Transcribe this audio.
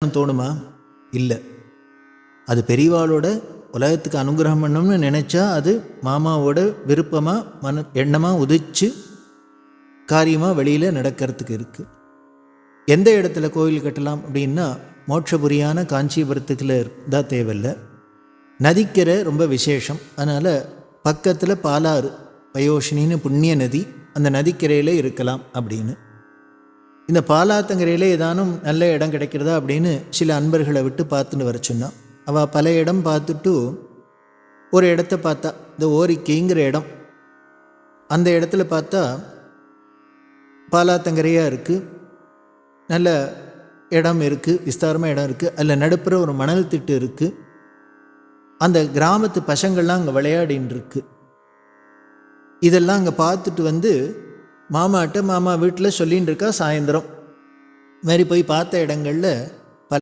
தோணுமா? இல்லை. அது பெரியவாளோட உலகத்துக்கு அனுகிரகம் பண்ணணும்னு நினச்சா அது மாமாவோட விருப்பமாக எண்ணமாக உதிச்சு காரியமாக வெளியில் நடக்கிறதுக்கு இருக்குது. எந்த இடத்துல கோயில் கட்டலாம் அப்படின்னா மோட்சபுரியான காஞ்சிபுரத்துக்குள்ள தான் தேவையில்லை. நதிக்கரை ரொம்ப விசேஷம். அதனால் பக்கத்தில் பாலாறு பயோஷினின்னு புண்ணிய நதி, அந்த நதிக்கரையில் இருக்கலாம் அப்படின்னு. இந்த பாலாத்தங்கரையில் ஏதானும் நல்ல இடம் கிடைக்கிறதா அப்படின்னு சில அன்பர்களை விட்டு பார்த்துன்னு வர சொன்னான். அவள் பல இடம் பார்த்துட்டு ஒரு இடத்த பார்த்தா, இந்த ஓரிக்கைங்கிற இடம். அந்த இடத்துல பார்த்தா பாலாத்தங்கரையாக இருக்குது, நல்ல இடம் இருக்குது, விஸ்தாரமாக இடம் இருக்குது. அதில் நடுப்புற ஒரு மணல் திட்டு இருக்குது. அந்த கிராமத்து பசங்கள்லாம் அங்கே விளையாடின்னு இருக்கு. இதெல்லாம் அங்கே பார்த்துட்டு மாமா வீட்டில் சொல்லின்னு இருக்கா. சாயந்தரம் மாதிரி போய் பார்த்த இடங்களில்